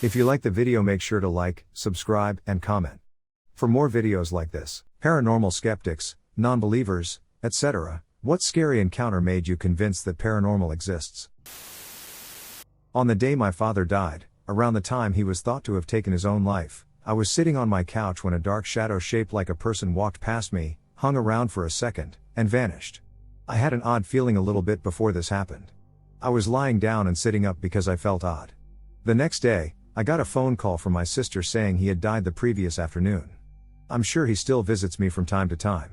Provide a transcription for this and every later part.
If you like the video, make sure to like, subscribe, and comment. For more videos like this, paranormal skeptics, non-believers, etc., what scary encounter made you convinced that paranormal exists? On the day my father died, around the time he was thought to have taken his own life, I was sitting on my couch when a dark shadow shaped like a person walked past me, hung around for a second, and vanished. I had an odd feeling a little bit before this happened. I was lying down and sitting up because I felt odd. The next day, I got a phone call from my sister saying he had died the previous afternoon. I'm sure he still visits me from time to time.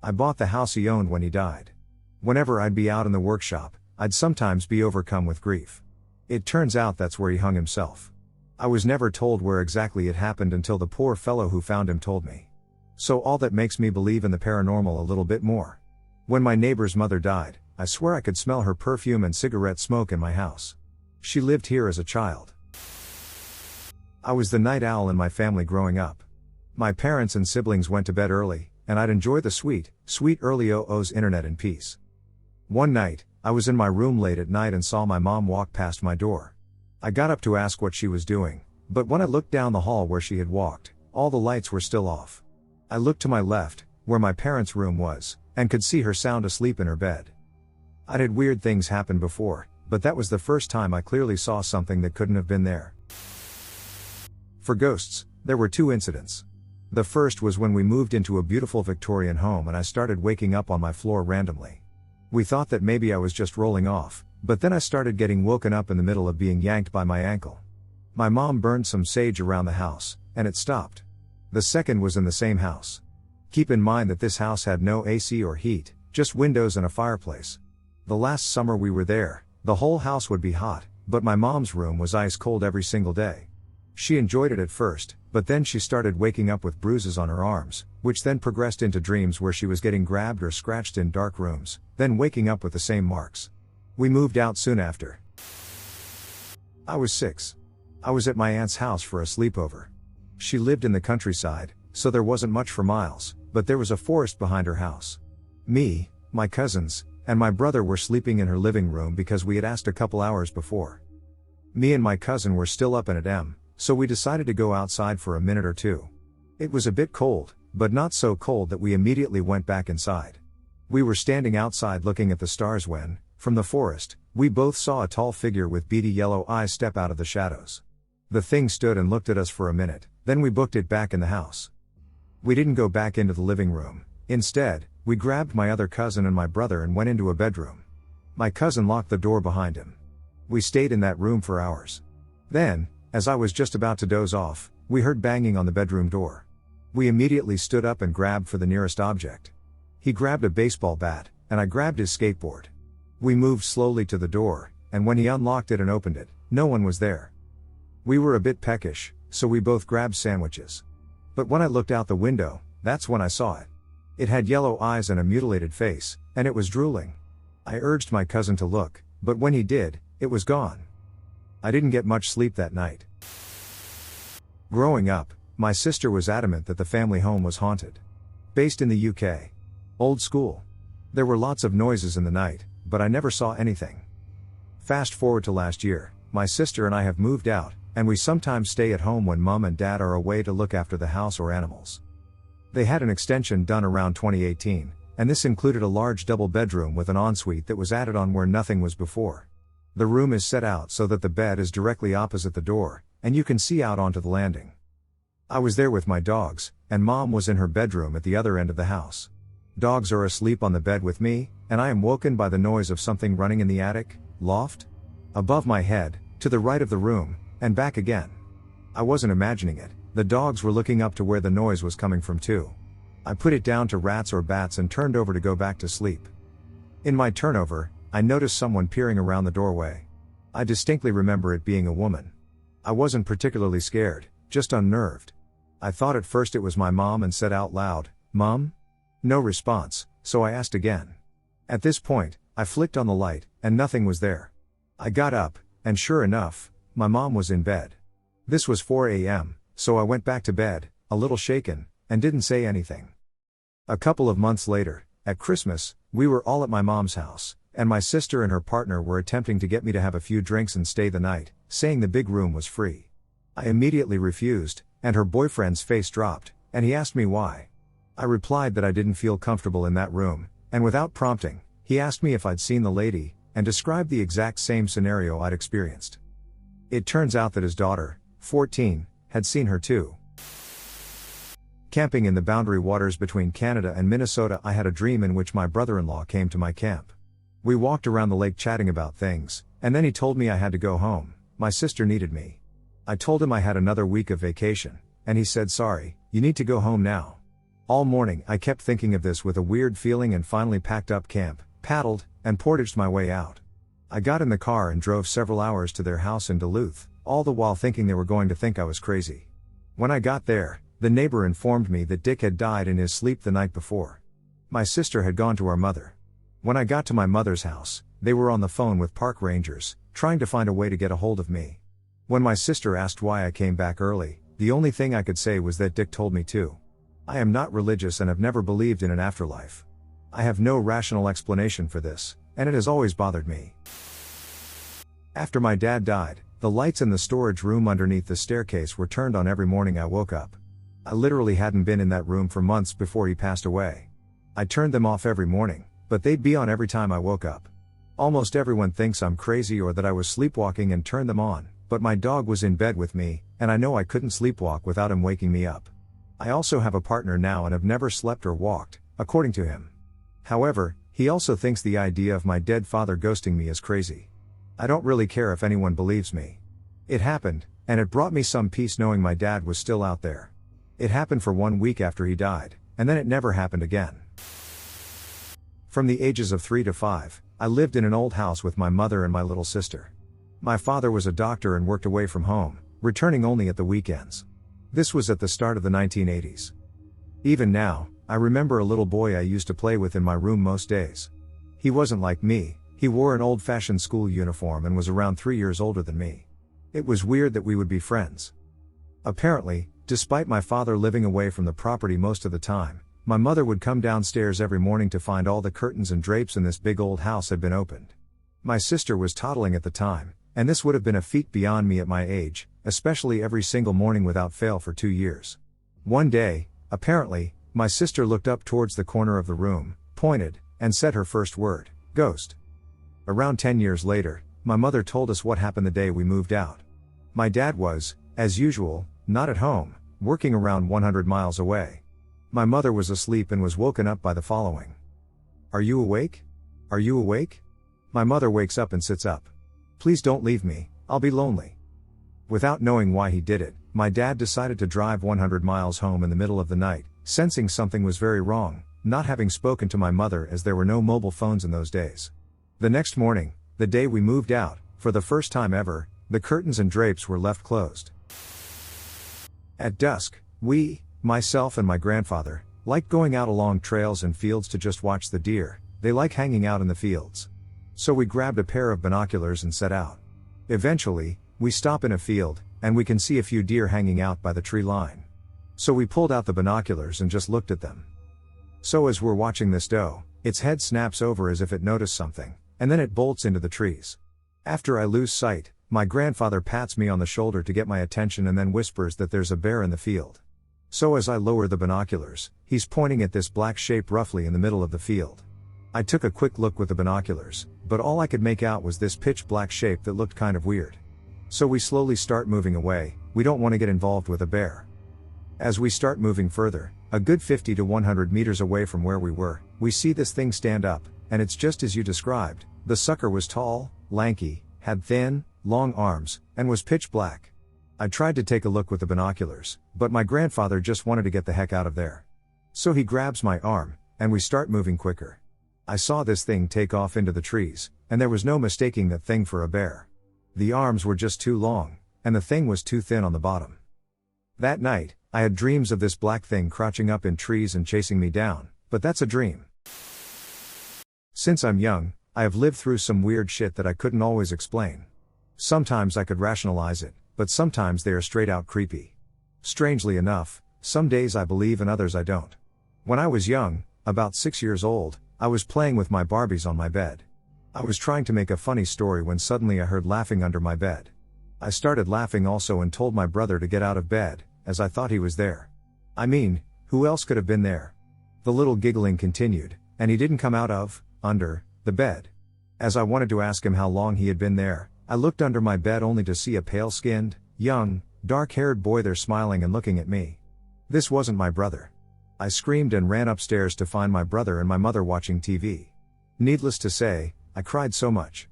I bought the house he owned when he died. Whenever I'd be out in the workshop, I'd sometimes be overcome with grief. It turns out that's where he hung himself. I was never told where exactly it happened until the poor fellow who found him told me. So all that makes me believe in the paranormal a little bit more. When my neighbor's mother died, I swear I could smell her perfume and cigarette smoke in my house. She lived here as a child. I was the night owl in my family growing up. My parents and siblings went to bed early, and I'd enjoy the sweet early OO's internet in peace. One night, I was in my room late at night and saw my mom walk past my door. I got up to ask what she was doing, but when I looked down the hall where she had walked, all the lights were still off. I looked to my left, where my parents' room was, and could see her sound asleep in her bed. I'd had weird things happen before, but that was the first time I clearly saw something that couldn't have been there. For ghosts, there were two incidents. The first was when we moved into a beautiful Victorian home and I started waking up on my floor randomly. We thought that maybe I was just rolling off, but then I started getting woken up in the middle of being yanked by my ankle. My mom burned some sage around the house, and it stopped. The second was in the same house. Keep in mind that this house had no AC or heat, just windows and a fireplace. The last summer we were there, the whole house would be hot, but my mom's room was ice cold every single day. She enjoyed it at first, but then she started waking up with bruises on her arms, which then progressed into dreams where she was getting grabbed or scratched in dark rooms, then waking up with the same marks. We moved out soon after. I was 6. I was at my aunt's house for a sleepover. She lived in the countryside, so there wasn't much for miles, but there was a forest behind her house. Me, my cousins, and my brother were sleeping in her living room because we had asked a couple hours before. Me and my cousin were still up and at M, so we decided to go outside for a minute or two. It was a bit cold, but not so cold that we immediately went back inside. We were standing outside looking at the stars when, from the forest, we both saw a tall figure with beady yellow eyes step out of the shadows. The thing stood and looked at us for a minute, then we booked it back in the house. We didn't go back into the living room. Instead, we grabbed my other cousin and my brother and went into a bedroom. My cousin locked the door behind him. We stayed in that room for hours. Then, as I was just about to doze off, we heard banging on the bedroom door. We immediately stood up and grabbed for the nearest object. He grabbed a baseball bat, and I grabbed his skateboard. We moved slowly to the door, and when he unlocked it and opened it, no one was there. We were a bit peckish, so we both grabbed sandwiches. But when I looked out the window, that's when I saw it. It had yellow eyes and a mutilated face, and it was drooling. I urged my cousin to look, but when he did, it was gone. I didn't get much sleep that night. Growing up, my sister was adamant that the family home was haunted. Based in the UK. Old school. There were lots of noises in the night, but I never saw anything. Fast forward to last year, my sister and I have moved out, and we sometimes stay at home when mom and dad are away to look after the house or animals. They had an extension done around 2018, and this included a large double bedroom with an ensuite that was added on where nothing was before. The room is set out so that the bed is directly opposite the door, and you can see out onto the landing. I was there with my dogs, and mom was in her bedroom at the other end of the house. Dogs are asleep on the bed with me, and I am woken by the noise of something running in the attic, loft, above my head, to the right of the room, and back again. I wasn't imagining it, the dogs were looking up to where the noise was coming from too. I put it down to rats or bats and turned over to go back to sleep. In my turnover, I noticed someone peering around the doorway. I distinctly remember it being a woman. I wasn't particularly scared, just unnerved. I thought at first it was my mom and said out loud, "Mom?" No response, so I asked again. At this point, I flicked on the light, and nothing was there. I got up, and sure enough, my mom was in bed. This was 4 a.m., so I went back to bed, a little shaken, and didn't say anything. A couple of months later, at Christmas, we were all at my mom's house, and my sister and her partner were attempting to get me to have a few drinks and stay the night, saying the big room was free. I immediately refused, and her boyfriend's face dropped, and he asked me why. I replied that I didn't feel comfortable in that room, and without prompting, he asked me if I'd seen the lady, and described the exact same scenario I'd experienced. It turns out that his daughter, 14, had seen her too. Camping in the boundary waters between Canada and Minnesota, I had a dream in which my brother-in-law came to my camp. We walked around the lake chatting about things, and then he told me I had to go home. My sister needed me. I told him I had another week of vacation, and he said, "Sorry, you need to go home now." All morning I kept thinking of this with a weird feeling and finally packed up camp, paddled, and portaged my way out. I got in the car and drove several hours to their house in Duluth, all the while thinking they were going to think I was crazy. When I got there, the neighbor informed me that Dick had died in his sleep the night before. My sister had gone to our mother. When I got to my mother's house, they were on the phone with park rangers, trying to find a way to get a hold of me. When my sister asked why I came back early, the only thing I could say was that Dick told me to. I am not religious and have never believed in an afterlife. I have no rational explanation for this, and it has always bothered me. After my dad died, the lights in the storage room underneath the staircase were turned on every morning I woke up. I literally hadn't been in that room for months before he passed away. I turned them off every morning, but they'd be on every time I woke up. Almost everyone thinks I'm crazy or that I was sleepwalking and turned them on, but my dog was in bed with me, and I know I couldn't sleepwalk without him waking me up. I also have a partner now and have never slept or walked, according to him. However, he also thinks the idea of my dead father ghosting me is crazy. I don't really care if anyone believes me. It happened, and it brought me some peace knowing my dad was still out there. It happened for 1 week after he died, and then it never happened again. From the ages of 3 to 5, I lived in an old house with my mother and my little sister. My father was a doctor and worked away from home, returning only at the weekends. This was at the start of the 1980s. Even now, I remember a little boy I used to play with in my room most days. He wasn't like me, he wore an old-fashioned school uniform and was around 3 years older than me. It was weird that we would be friends. Apparently, despite my father living away from the property most of the time, my mother would come downstairs every morning to find all the curtains and drapes in this big old house had been opened. My sister was toddling at the time, and this would have been a feat beyond me at my age, especially every single morning without fail for 2 years. One day, apparently, my sister looked up towards the corner of the room, pointed, and said her first word, "Ghost." Around 10 years later, my mother told us what happened the day we moved out. My dad was, as usual, not at home, working around 100 miles away. My mother was asleep and was woken up by the following. "Are you awake? Are you awake?" My mother wakes up and sits up. "Please don't leave me, I'll be lonely." Without knowing why he did it, my dad decided to drive 100 miles home in the middle of the night, sensing something was very wrong, not having spoken to my mother as there were no mobile phones in those days. The next morning, the day we moved out, for the first time ever, the curtains and drapes were left closed. At dusk, we, myself and my grandfather, liked going out along trails and fields to just watch the deer. They like hanging out in the fields. So we grabbed a pair of binoculars and set out. Eventually, we stop in a field, and we can see a few deer hanging out by the tree line. So we pulled out the binoculars and just looked at them. So as we're watching this doe, its head snaps over as if it noticed something, and then it bolts into the trees. After I lose sight, my grandfather pats me on the shoulder to get my attention and then whispers that there's a bear in the field. So as I lower the binoculars, he's pointing at this black shape roughly in the middle of the field. I took a quick look with the binoculars, but all I could make out was this pitch black shape that looked kind of weird. So we slowly start moving away. We don't want to get involved with a bear. As we start moving further, a good 50 to 100 meters away from where we were, we see this thing stand up, and it's just as you described. The sucker was tall, lanky, had thin, long arms, and was pitch black. I tried to take a look with the binoculars, but my grandfather just wanted to get the heck out of there. So he grabs my arm, and we start moving quicker. I saw this thing take off into the trees, and there was no mistaking that thing for a bear. The arms were just too long, and the thing was too thin on the bottom. That night, I had dreams of this black thing crouching up in trees and chasing me down, but that's a dream. Since I'm young, I have lived through some weird shit that I couldn't always explain. Sometimes I could rationalize it, but sometimes they are straight out creepy. Strangely enough, some days I believe and others I don't. When I was young, about 6 years old, I was playing with my Barbies on my bed. I was trying to make a funny story when suddenly I heard laughing under my bed. I started laughing also and told my brother to get out of bed, as I thought he was there. I mean, who else could have been there? The little giggling continued, and he didn't come out of, under, the bed. As I wanted to ask him how long he had been there, I looked under my bed only to see a pale-skinned, young, dark-haired boy there smiling and looking at me. This wasn't my brother. I screamed and ran upstairs to find my brother and my mother watching TV. Needless to say, I cried so much.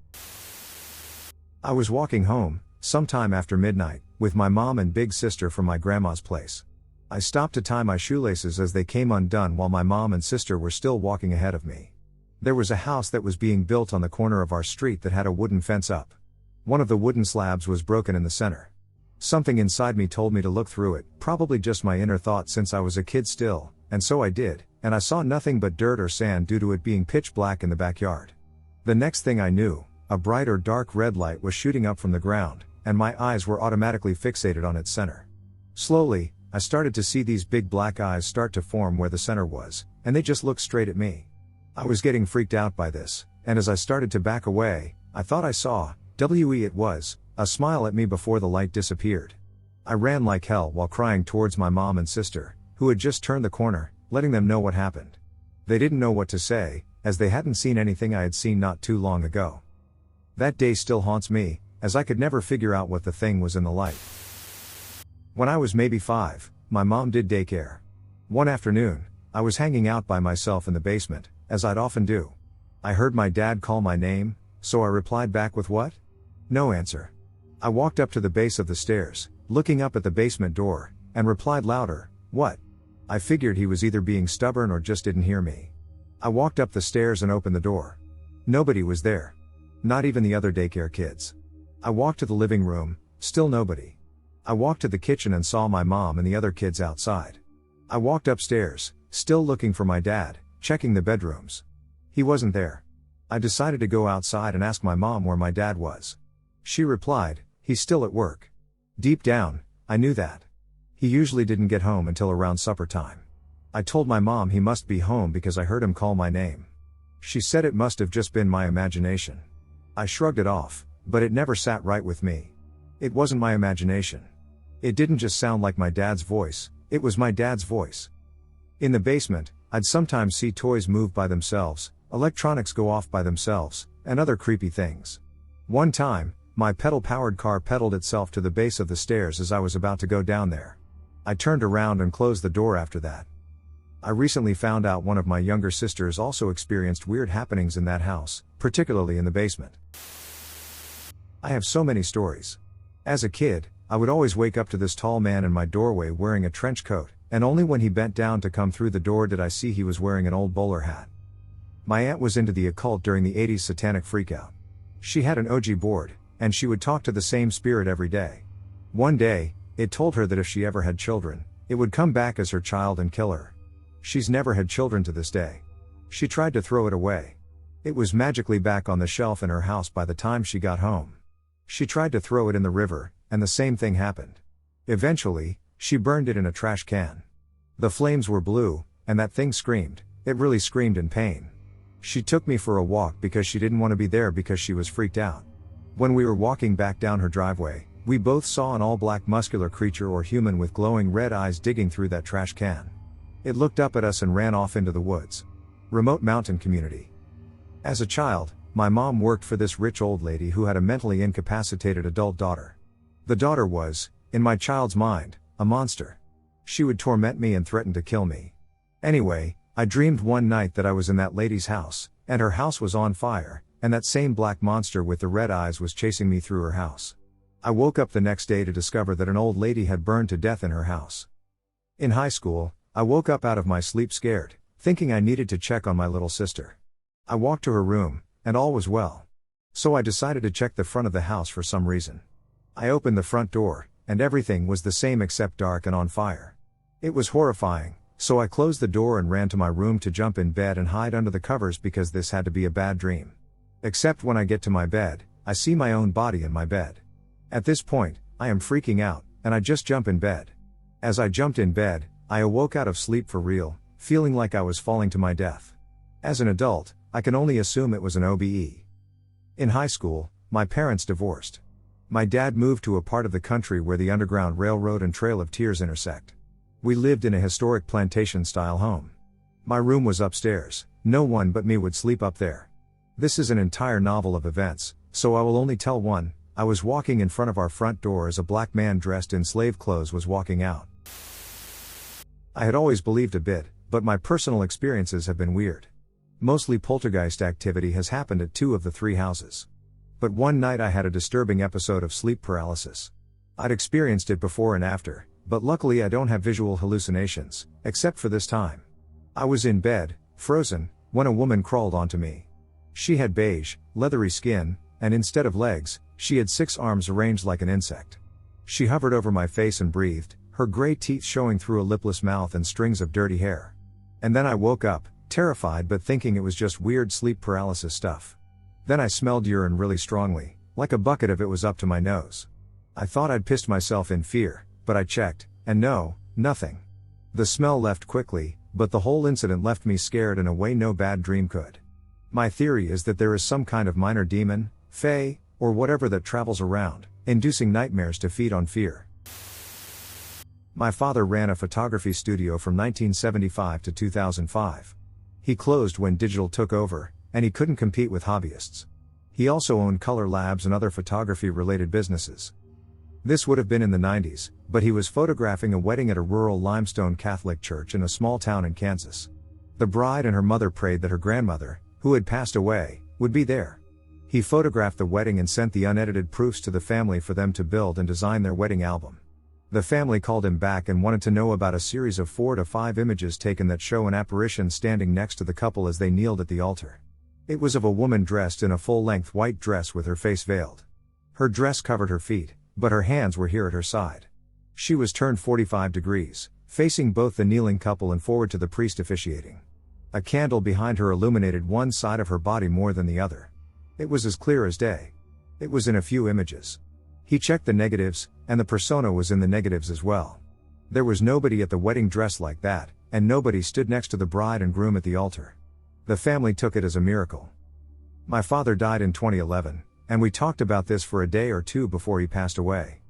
I was walking home, sometime after midnight, with my mom and big sister from my grandma's place. I stopped to tie my shoelaces as they came undone while my mom and sister were still walking ahead of me. There was a house that was being built on the corner of our street that had a wooden fence up. One of the wooden slabs was broken in the center. Something inside me told me to look through it, probably just my inner thought since I was a kid still, and so I did, and I saw nothing but dirt or sand due to it being pitch black in the backyard. The next thing I knew, a bright or dark red light was shooting up from the ground, and my eyes were automatically fixated on its center. Slowly, I started to see these big black eyes start to form where the center was, and they just looked straight at me. I was getting freaked out by this, and as I started to back away, I thought I saw, it was, a smile at me before the light disappeared. I ran like hell while crying towards my mom and sister, who had just turned the corner, letting them know what happened. They didn't know what to say, as they hadn't seen anything I had seen not too long ago. That day still haunts me, as I could never figure out what the thing was in the light. When I was maybe 5, my mom did daycare. One afternoon, I was hanging out by myself in the basement, as I'd often do. I heard my dad call my name, so I replied back with what? No answer. I walked up to the base of the stairs, looking up at the basement door, and replied louder, what? I figured he was either being stubborn or just didn't hear me. I walked up the stairs and opened the door. Nobody was there. Not even the other daycare kids. I walked to the living room, still nobody. I walked to the kitchen and saw my mom and the other kids outside. I walked upstairs, still looking for my dad, checking the bedrooms. He wasn't there. I decided to go outside and ask my mom where my dad was. She replied, he's still at work. Deep down, I knew that. He usually didn't get home until around supper time. I told my mom he must be home because I heard him call my name. She said it must have just been my imagination. I shrugged it off, but it never sat right with me. It wasn't my imagination. It didn't just sound like my dad's voice, it was my dad's voice. In the basement, I'd sometimes see toys move by themselves, electronics go off by themselves, and other creepy things. One time, my pedal-powered car pedaled itself to the base of the stairs as I was about to go down there. I turned around and closed the door after that. I recently found out one of my younger sisters also experienced weird happenings in that house, particularly in the basement. I have so many stories. As a kid, I would always wake up to this tall man in my doorway wearing a trench coat, and only when he bent down to come through the door did I see he was wearing an old bowler hat. My aunt was into the occult during the 80s satanic freakout. She had an Ouija board, and she would talk to the same spirit every day. One day, it told her that if she ever had children, it would come back as her child and kill her. She's never had children to this day. She tried to throw it away. It was magically back on the shelf in her house by the time she got home. She tried to throw it in the river, and the same thing happened. Eventually, she burned it in a trash can. The flames were blue, and that thing screamed. It really screamed in pain. She took me for a walk because she didn't want to be there because she was freaked out. When we were walking back down her driveway, we both saw an all-black muscular creature or human with glowing red eyes digging through that trash can. It looked up at us and ran off into the woods. Remote mountain community. As a child, my mom worked for this rich old lady who had a mentally incapacitated adult daughter. The daughter was, in my child's mind, a monster. She would torment me and threaten to kill me. Anyway, I dreamed one night that I was in that lady's house, and her house was on fire, and that same black monster with the red eyes was chasing me through her house. I woke up the next day to discover that an old lady had burned to death in her house. In high school, I woke up out of my sleep scared, thinking I needed to check on my little sister. I walked to her room, and all was well. So I decided to check the front of the house for some reason. I opened the front door, and everything was the same except dark and on fire. It was horrifying, so I closed the door and ran to my room to jump in bed and hide under the covers because this had to be a bad dream. Except when I get to my bed, I see my own body in my bed. At this point, I am freaking out, and I just jump in bed. As I jumped in bed, I awoke out of sleep for real, feeling like I was falling to my death. As an adult, I can only assume it was an OBE. In high school, my parents divorced. My dad moved to a part of the country where the Underground Railroad and Trail of Tears intersect. We lived in a historic plantation-style home. My room was upstairs, no one but me would sleep up there. This is an entire novel of events, so I will only tell one. I was walking in front of our front door as a black man dressed in slave clothes was walking out. I had always believed a bit, but my personal experiences have been weird. Mostly poltergeist activity has happened at 2 of the 3 houses. But one night I had a disturbing episode of sleep paralysis. I'd experienced it before and after, but luckily I don't have visual hallucinations, except for this time. I was in bed, frozen, when a woman crawled onto me. She had beige, leathery skin, and instead of legs, she had 6 arms arranged like an insect. She hovered over my face and breathed, her gray teeth showing through a lipless mouth and strings of dirty hair. And then I woke up, terrified but thinking it was just weird sleep paralysis stuff. Then I smelled urine really strongly, like a bucket of it was up to my nose. I thought I'd pissed myself in fear, but I checked, and no, nothing. The smell left quickly, but the whole incident left me scared in a way no bad dream could. My theory is that there is some kind of minor demon, fae, or whatever that travels around, inducing nightmares to feed on fear. My father ran a photography studio from 1975 to 2005. He closed when digital took over, and he couldn't compete with hobbyists. He also owned color labs and other photography-related businesses. This would have been in the 90s, but he was photographing a wedding at a rural limestone Catholic church in a small town in Kansas. The bride and her mother prayed that her grandmother, who had passed away, would be there. He photographed the wedding and sent the unedited proofs to the family for them to build and design their wedding album. The family called him back and wanted to know about a series of 4 to 5 images taken that show an apparition standing next to the couple as they kneeled at the altar. It was of a woman dressed in a full-length white dress with her face veiled. Her dress covered her feet, but her hands were here at her side. She was turned 45 degrees, facing both the kneeling couple and forward to the priest officiating. A candle behind her illuminated one side of her body more than the other. It was as clear as day. It was in a few images. He checked the negatives, and the persona was in the negatives as well. There was nobody at the wedding dressed like that, and nobody stood next to the bride and groom at the altar. The family took it as a miracle. My father died in 2011, and we talked about this for a day or 2 before he passed away.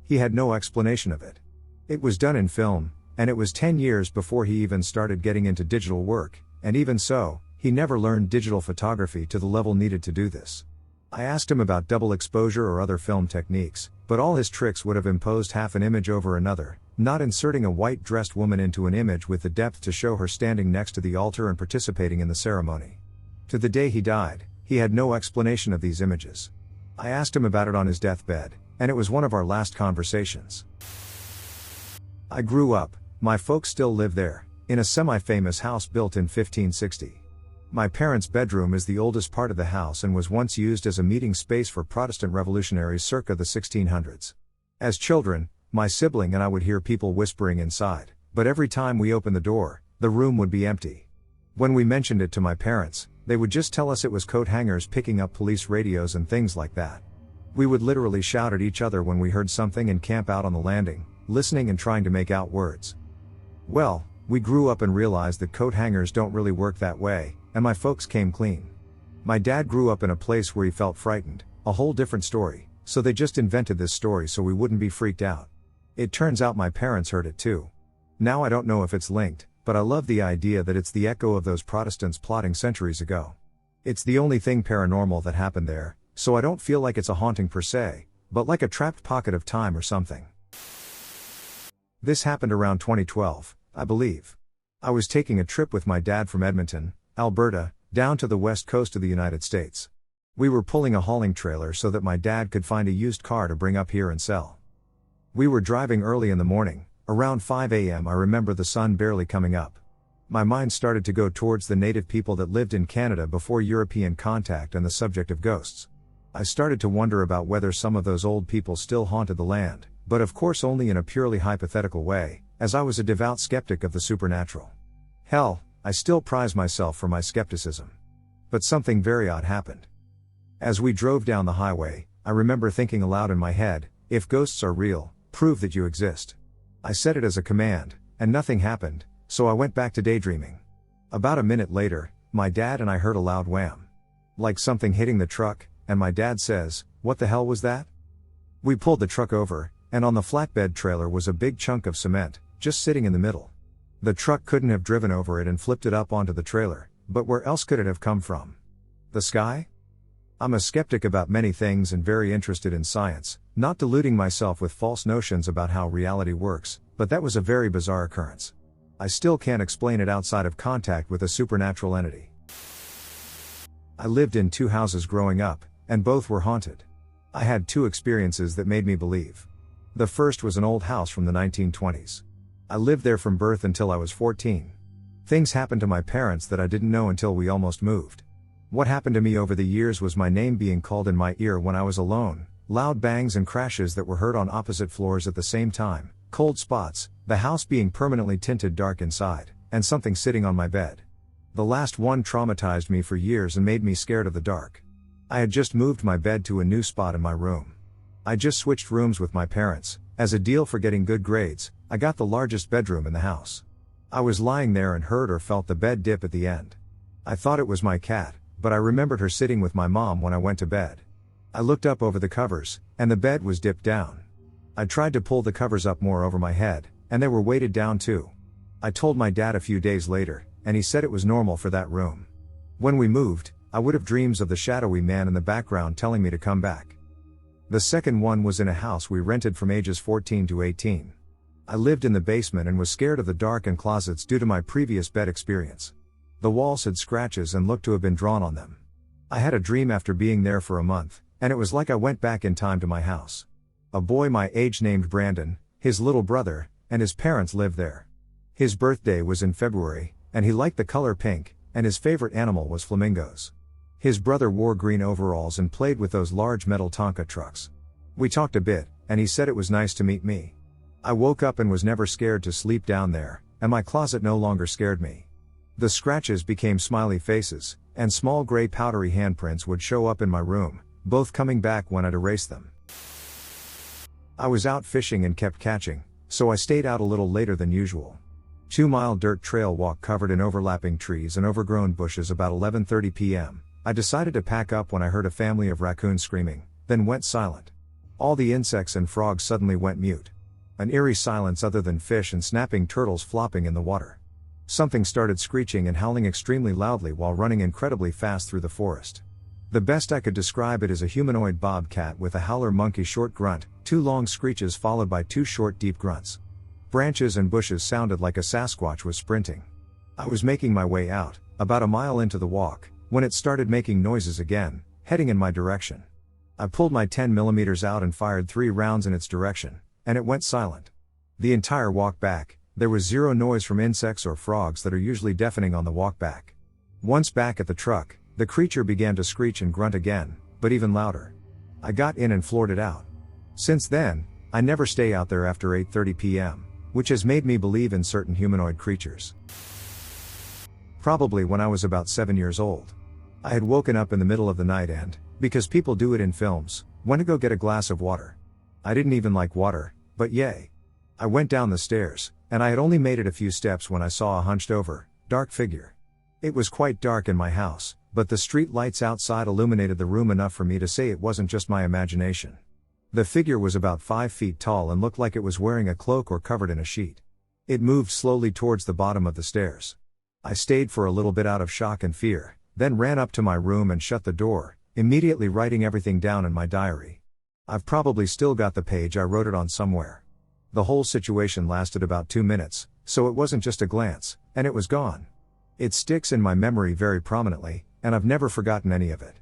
He had no explanation of it. It was done in film, and it was 10 years before he even started getting into digital work, and even so, he never learned digital photography to the level needed to do this. I asked him about double exposure or other film techniques, but all his tricks would have imposed half an image over another, not inserting a white-dressed woman into an image with the depth to show her standing next to the altar and participating in the ceremony. To the day he died, he had no explanation of these images. I asked him about it on his deathbed, and it was one of our last conversations. I grew up, my folks still live there, in a semi-famous house built in 1560. My parents' bedroom is the oldest part of the house and was once used as a meeting space for Protestant revolutionaries circa the 1600s. As children, my sibling and I would hear people whispering inside, but every time we opened the door, the room would be empty. When we mentioned it to my parents, they would just tell us it was coat hangers picking up police radios and things like that. We would literally shout at each other when we heard something and camp out on the landing, listening and trying to make out words. Well, we grew up and realized that coat hangers don't really work that way, and my folks came clean. My dad grew up in a place where he felt frightened, a whole different story, so they just invented this story so we wouldn't be freaked out. It turns out my parents heard it too. Now I don't know if it's linked, but I love the idea that it's the echo of those Protestants plotting centuries ago. It's the only thing paranormal that happened there, so I don't feel like it's a haunting per se, but like a trapped pocket of time or something. This happened around 2012, I believe. I was taking a trip with my dad from Edmonton, Alberta, down to the west coast of the United States. We were pulling a hauling trailer so that my dad could find a used car to bring up here and sell. We were driving early in the morning, around 5 a.m. I remember the sun barely coming up. My mind started to go towards the native people that lived in Canada before European contact and the subject of ghosts. I started to wonder about whether some of those old people still haunted the land, but of course only in a purely hypothetical way, as I was a devout skeptic of the supernatural. Hell, I still prize myself for my skepticism. But something very odd happened. As we drove down the highway, I remember thinking aloud in my head, if ghosts are real, prove that you exist. I said it as a command, and nothing happened, so I went back to daydreaming. About a minute later, my dad and I heard a loud wham. Like something hitting the truck, and my dad says, "What the hell was that?" We pulled the truck over, and on the flatbed trailer was a big chunk of cement, just sitting in the middle. The truck couldn't have driven over it and flipped it up onto the trailer, but where else could it have come from? The sky? I'm a skeptic about many things and very interested in science, not deluding myself with false notions about how reality works, but that was a very bizarre occurrence. I still can't explain it outside of contact with a supernatural entity. I lived in 2 houses growing up, and both were haunted. I had 2 experiences that made me believe. The first was an old house from the 1920s. I lived there from birth until I was 14. Things happened to my parents that I didn't know until we almost moved. What happened to me over the years was my name being called in my ear when I was alone, loud bangs and crashes that were heard on opposite floors at the same time, cold spots, the house being permanently tinted dark inside, and something sitting on my bed. The last one traumatized me for years and made me scared of the dark. I had just moved my bed to a new spot in my room. I just switched rooms with my parents. As a deal for getting good grades, I got the largest bedroom in the house. I was lying there and heard or felt the bed dip at the end. I thought it was my cat, but I remembered her sitting with my mom when I went to bed. I looked up over the covers, and the bed was dipped down. I tried to pull the covers up more over my head, and they were weighted down too. I told my dad a few days later, and he said it was normal for that room. When we moved, I would have dreams of the shadowy man in the background telling me to come back. The second one was in a house we rented from ages 14 to 18. I lived in the basement and was scared of the dark and closets due to my previous bed experience. The walls had scratches and looked to have been drawn on them. I had a dream after being there for a month, and it was like I went back in time to my house. A boy my age named Brandon, his little brother, and his parents lived there. His birthday was in February, and he liked the color pink, and his favorite animal was flamingos. His brother wore green overalls and played with those large metal Tonka trucks. We talked a bit, and he said it was nice to meet me. I woke up and was never scared to sleep down there, and my closet no longer scared me. The scratches became smiley faces, and small gray powdery handprints would show up in my room, both coming back when I'd erase them. I was out fishing and kept catching, so I stayed out a little later than usual. 2-mile dirt trail walk covered in overlapping trees and overgrown bushes. About 11:30 p.m., I decided to pack up when I heard a family of raccoons screaming, then went silent. All the insects and frogs suddenly went mute. An eerie silence other than fish and snapping turtles flopping in the water. Something started screeching and howling extremely loudly while running incredibly fast through the forest. The best I could describe it is a humanoid bobcat with a howler monkey short grunt, 2 long screeches followed by 2 short deep grunts. Branches and bushes sounded like a Sasquatch was sprinting. I was making my way out, about a mile into the walk, when it started making noises again, heading in my direction. I pulled my 10mm out and fired 3 rounds in its direction, and it went silent. The entire walk back, there was zero noise from insects or frogs that are usually deafening on the walk back. Once back at the truck, the creature began to screech and grunt again, but even louder. I got in and floored it out. Since then, I never stay out there after 8:30 p.m., which has made me believe in certain humanoid creatures. Probably when I was about 7 years old. I had woken up in the middle of the night and, because people do it in films, went to go get a glass of water. I didn't even like water, but yay. I went down the stairs, and I had only made it a few steps when I saw a hunched over, dark figure. It was quite dark in my house, but the street lights outside illuminated the room enough for me to say it wasn't just my imagination. The figure was about 5 feet tall and looked like it was wearing a cloak or covered in a sheet. It moved slowly towards the bottom of the stairs. I stayed for a little bit out of shock and fear, then ran up to my room and shut the door, immediately writing everything down in my diary. I've probably still got the page I wrote it on somewhere. The whole situation lasted about 2 minutes, so it wasn't just a glance, and it was gone. It sticks in my memory very prominently, and I've never forgotten any of it.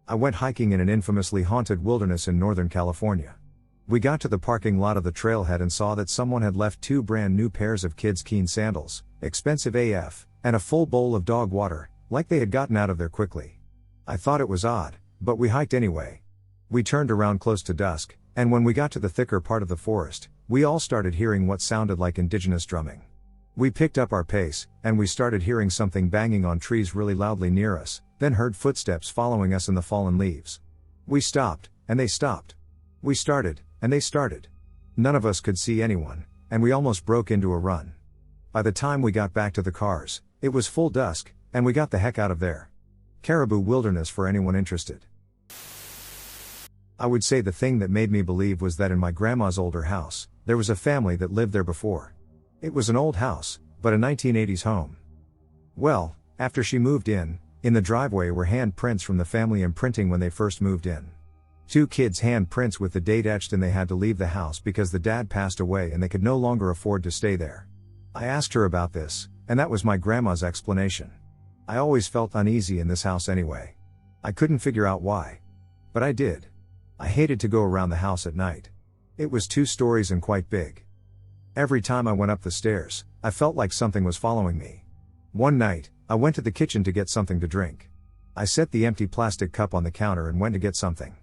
I went hiking in an infamously haunted wilderness in Northern California. We got to the parking lot of the trailhead and saw that someone had left 2 brand new pairs of kids' Keen sandals, expensive AF, and a full bowl of dog water, like they had gotten out of there quickly. I thought it was odd, but we hiked anyway. We turned around close to dusk, and when we got to the thicker part of the forest, we all started hearing what sounded like indigenous drumming. We picked up our pace, and we started hearing something banging on trees really loudly near us, then heard footsteps following us in the fallen leaves. We stopped, and they stopped. We started, and they started. None of us could see anyone, and we almost broke into a run. By the time we got back to the cars, it was full dusk, and we got the heck out of there. Caribou Wilderness for anyone interested. I would say the thing that made me believe was that in my grandma's older house, there was a family that lived there before. It was an old house, but a 1980s home. Well, after she moved in the driveway were handprints from the family imprinting when they first moved in. 2 kids' handprints with the date etched, and they had to leave the house because the dad passed away and they could no longer afford to stay there. I asked her about this, and that was my grandma's explanation. I always felt uneasy in this house anyway. I couldn't figure out why. But I did. I hated to go around the house at night. It was 2 stories and quite big. Every time I went up the stairs, I felt like something was following me. One night, I went to the kitchen to get something to drink. I set the empty plastic cup on the counter and went to get something.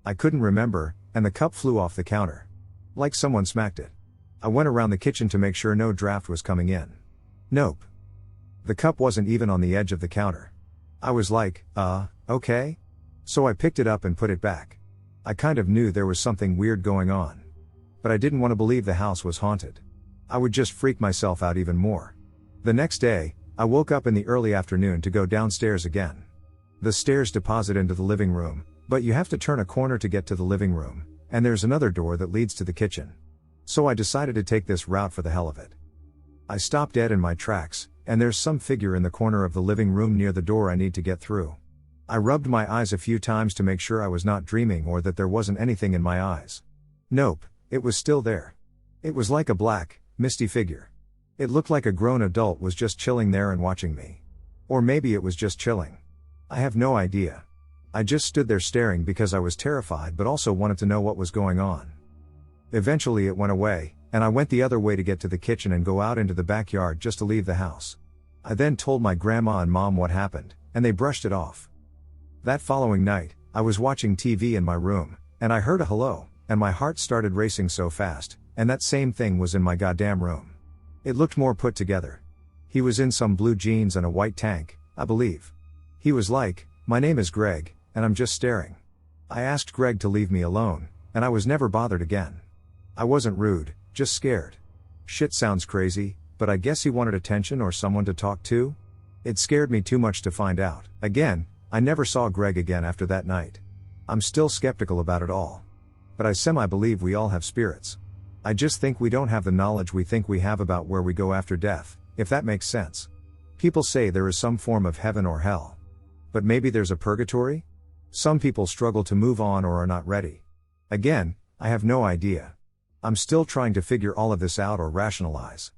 I couldn't remember, and the cup flew off the counter. Like someone smacked it. I went around the kitchen to make sure no draft was coming in. Nope. The cup wasn't even on the edge of the counter. I was like, okay? So I picked it up and put it back. I kind of knew there was something weird going on. But I didn't want to believe the house was haunted. I would just freak myself out even more. The next day, I woke up in the early afternoon to go downstairs again. The stairs deposit into the living room, but you have to turn a corner to get to the living room, and there's another door that leads to the kitchen. So I decided to take this route for the hell of it. I stopped dead in my tracks, and there's some figure in the corner of the living room near the door I need to get through. I rubbed my eyes a few times to make sure I was not dreaming or that there wasn't anything in my eyes. Nope, it was still there. It was like a black, misty figure. It looked like a grown adult was just chilling there and watching me. Or maybe it was just chilling. I have no idea. I just stood there staring because I was terrified but also wanted to know what was going on. Eventually it went away, and I went the other way to get to the kitchen and go out into the backyard just to leave the house. I then told my grandma and mom what happened, and they brushed it off. That following night, I was watching TV in my room, and I heard a hello, and my heart started racing so fast, and that same thing was in my goddamn room. It looked more put together. He was in some blue jeans and a white tank, I believe. He was like, "My name is Greg, and I'm just staring." I asked Greg to leave me alone, and I was never bothered again. I wasn't rude, just scared. Shit sounds crazy, but I guess he wanted attention or someone to talk to? It scared me too much to find out. Again, I never saw Greg again after that night. I'm still skeptical about it all. But I semi-believe we all have spirits. I just think we don't have the knowledge we think we have about where we go after death, if that makes sense. People say there is some form of heaven or hell. But maybe there's a purgatory? Some people struggle to move on or are not ready. Again, I have no idea. I'm still trying to figure all of this out or rationalize.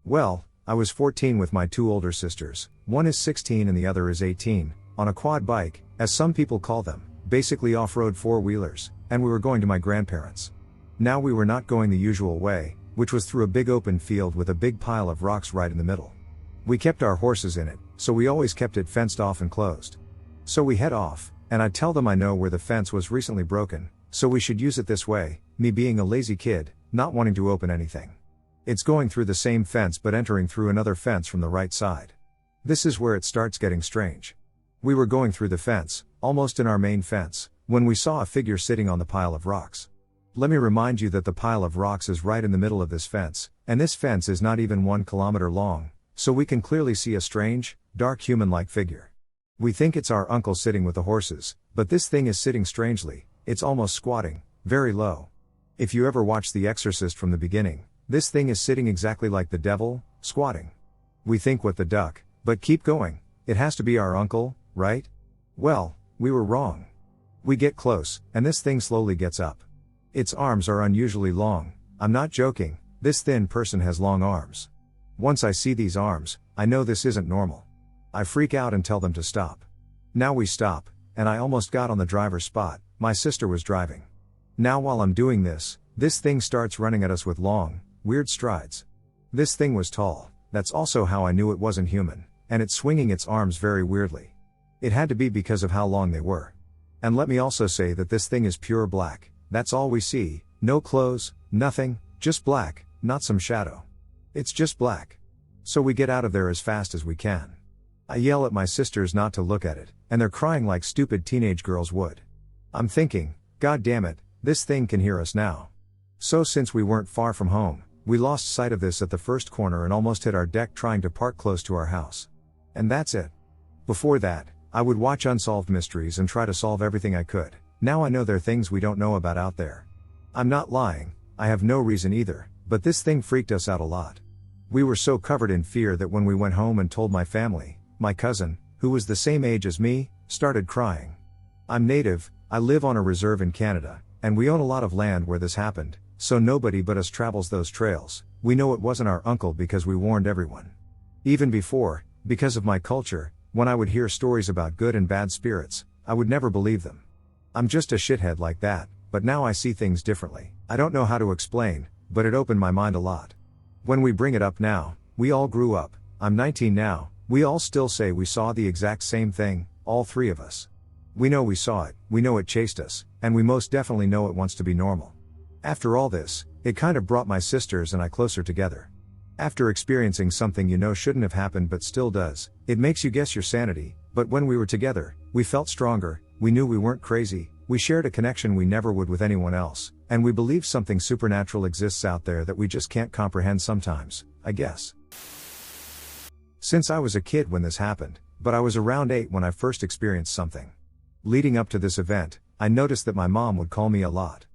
Well, I was 14 with my 2 older sisters, one is 16 and the other is 18, on a quad bike, as some people call them, basically off-road 4-wheelers, and we were going to my grandparents'. Now we were not going the usual way, which was through a big open field with a big pile of rocks right in the middle. We kept our horses in it, so we always kept it fenced off and closed. So we head off, and I tell them I know where the fence was recently broken, so we should use it this way, me being a lazy kid, not wanting to open anything. It's going through the same fence but entering through another fence from the right side. This is where it starts getting strange. We were going through the fence, almost in our main fence, when we saw a figure sitting on the pile of rocks. Let me remind you that the pile of rocks is right in the middle of this fence, and this fence is not even 1 kilometer long, so we can clearly see a strange, dark human-like figure. We think it's our uncle sitting with the horses, but this thing is sitting strangely, it's almost squatting, very low. If you ever watched The Exorcist from the beginning, this thing is sitting exactly like the devil, squatting. We think what the duck, but keep going, it has to be our uncle, right? Well, we were wrong. We get close, and this thing slowly gets up. Its arms are unusually long, I'm not joking, this thin person has long arms. Once I see these arms, I know this isn't normal. I freak out and tell them to stop. Now we stop, and I almost got on the driver's spot, my sister was driving. Now while I'm doing this thing starts running at us with long, weird strides. This thing was tall, that's also how I knew it wasn't human, and it's swinging its arms very weirdly. It had to be because of how long they were. And let me also say that this thing is pure black, that's all we see, no clothes, nothing, just black, not some shadow. It's just black. So we get out of there as fast as we can. I yell at my sisters not to look at it, and they're crying like stupid teenage girls would. I'm thinking, God damn it, this thing can hear us now. So since we weren't far from home, we lost sight of this at the first corner and almost hit our deck trying to park close to our house. And that's it. Before that, I would watch unsolved mysteries and try to solve everything I could. Now I know there are things we don't know about out there. I'm not lying, I have no reason either, but this thing freaked us out a lot. We were so covered in fear that when we went home and told my family, my cousin, who was the same age as me, started crying. I'm native, I live on a reserve in Canada, and we own a lot of land where this happened, so nobody but us travels those trails. We know it wasn't our uncle because we warned everyone. Even before, because of my culture, when I would hear stories about good and bad spirits, I would never believe them. I'm just a shithead like that, but now I see things differently. I don't know how to explain, but it opened my mind a lot. When we bring it up now, we all grew up, I'm 19 now, we all still say we saw the exact same thing, all three of us. We know we saw it, we know it chased us, and we most definitely know it wants to be normal. After all this, it kind of brought my sisters and I closer together. After experiencing something you know shouldn't have happened but still does, it makes you guess your sanity, but when we were together, we felt stronger, we knew we weren't crazy, we shared a connection we never would with anyone else, and we believe something supernatural exists out there that we just can't comprehend sometimes, I guess. Since I was a kid when this happened, but I was around 8 when I first experienced something. Leading up to this event, I noticed that my mom would call me a lot.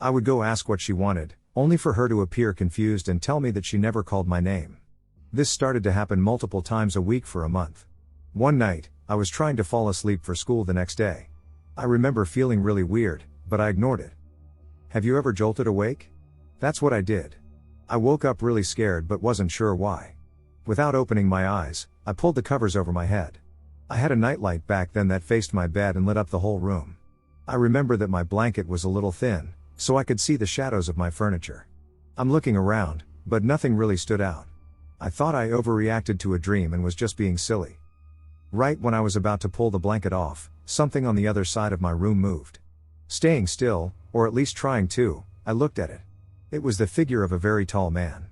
I would go ask what she wanted, only for her to appear confused and tell me that she never called my name. This started to happen multiple times a week for a month. One night, I was trying to fall asleep for school the next day. I remember feeling really weird, but I ignored it. Have you ever jolted awake? That's what I did. I woke up really scared but wasn't sure why. Without opening my eyes, I pulled the covers over my head. I had a nightlight back then that faced my bed and lit up the whole room. I remember that my blanket was a little thin, so I could see the shadows of my furniture. I'm looking around, but nothing really stood out. I thought I overreacted to a dream and was just being silly. Right when I was about to pull the blanket off, something on the other side of my room moved. Staying still, or at least trying to, I looked at it. It was the figure of a very tall man.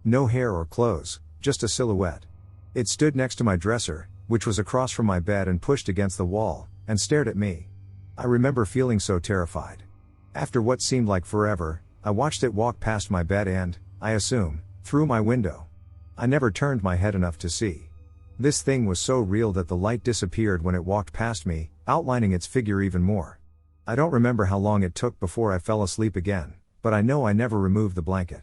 No hair or clothes, just a silhouette. It stood next to my dresser, which was across from my bed and pushed against the wall, and stared at me. I remember feeling so terrified. After what seemed like forever, I watched it walk past my bed and, I assume, through my window. I never turned my head enough to see. This thing was so real that the light disappeared when it walked past me, outlining its figure even more. I don't remember how long it took before I fell asleep again, but I know I never removed the blanket.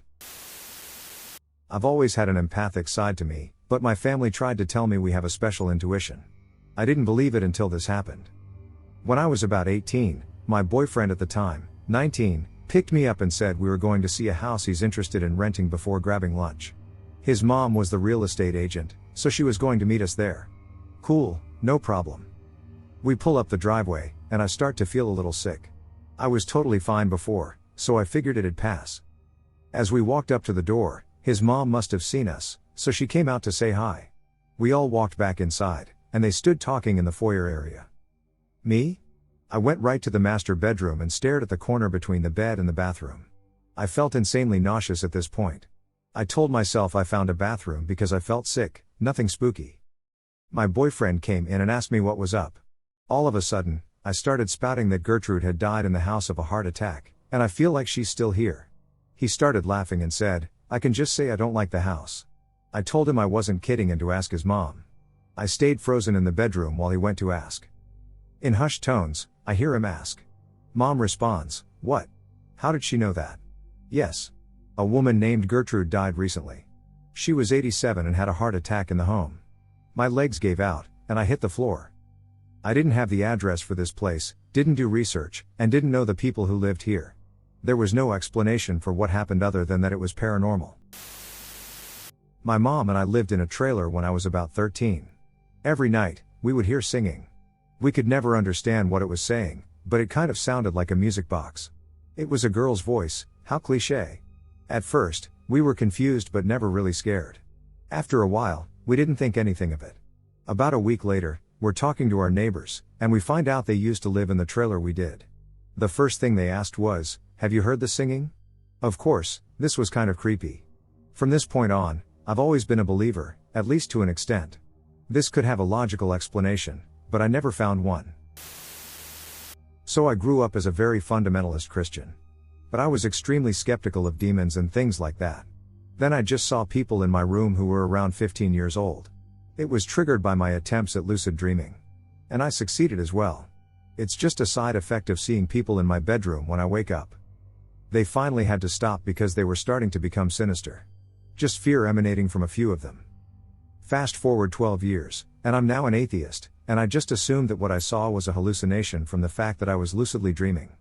I've always had an empathic side to me, but my family tried to tell me we have a special intuition. I didn't believe it until this happened. When I was about 18, my boyfriend at the time, 19, picked me up and said we were going to see a house he's interested in renting before grabbing lunch. His mom was the real estate agent, so she was going to meet us there. Cool, no problem. We pull up the driveway, and I start to feel a little sick. I was totally fine before, so I figured it'd pass. As we walked up to the door, his mom must have seen us, so she came out to say hi. We all walked back inside, and they stood talking in the foyer area. Me? I went right to the master bedroom and stared at the corner between the bed and the bathroom. I felt insanely nauseous at this point. I told myself I found a bathroom because I felt sick, nothing spooky. My boyfriend came in and asked me what was up. All of a sudden, I started spouting that Gertrude had died in the house of a heart attack, and I feel like she's still here. He started laughing and said, I can just say I don't like the house. I told him I wasn't kidding and to ask his mom. I stayed frozen in the bedroom while he went to ask. In hushed tones, I hear him ask. Mom responds, what? How did she know that? Yes. A woman named Gertrude died recently. She was 87 and had a heart attack in the home. My legs gave out, and I hit the floor. I didn't have the address for this place, didn't do research, and didn't know the people who lived here. There was no explanation for what happened other than that it was paranormal. My mom and I lived in a trailer when I was about 13. Every night, we would hear singing. We could never understand what it was saying, but it kind of sounded like a music box. It was a girl's voice, how cliché. At first, we were confused but never really scared. After a while, we didn't think anything of it. About a week later, we're talking to our neighbors, and we find out they used to live in the trailer we did. The first thing they asked was, have you heard the singing? Of course, this was kind of creepy. From this point on, I've always been a believer, at least to an extent. This could have a logical explanation, but I never found one. So I grew up as a very fundamentalist Christian. But I was extremely skeptical of demons and things like that. Then I just saw people in my room who were around 15 years old. It was triggered by my attempts at lucid dreaming. And I succeeded as well. It's just a side effect of seeing people in my bedroom when I wake up. They finally had to stop because they were starting to become sinister. Just fear emanating from a few of them. Fast forward 12 years, and I'm now an atheist, and I just assumed that what I saw was a hallucination from the fact that I was lucidly dreaming.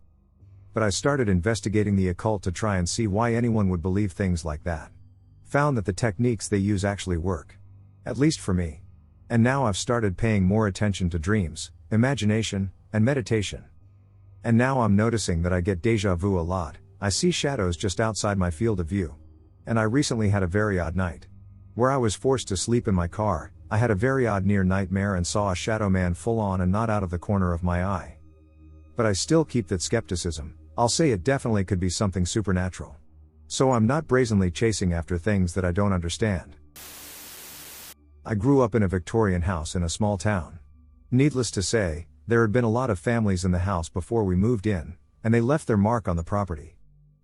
But I started investigating the occult to try and see why anyone would believe things like that. Found that the techniques they use actually work. At least for me. And now I've started paying more attention to dreams, imagination, and meditation. And now I'm noticing that I get déjà vu a lot. I see shadows just outside my field of view. And I recently had a very odd night. Where I was forced to sleep in my car, I had a very odd near nightmare and saw a shadow man full on and not out of the corner of my eye. But I still keep that skepticism. I'll say it definitely could be something supernatural. So I'm not brazenly chasing after things that I don't understand. I grew up in a Victorian house in a small town. Needless to say, there had been a lot of families in the house before we moved in, and they left their mark on the property.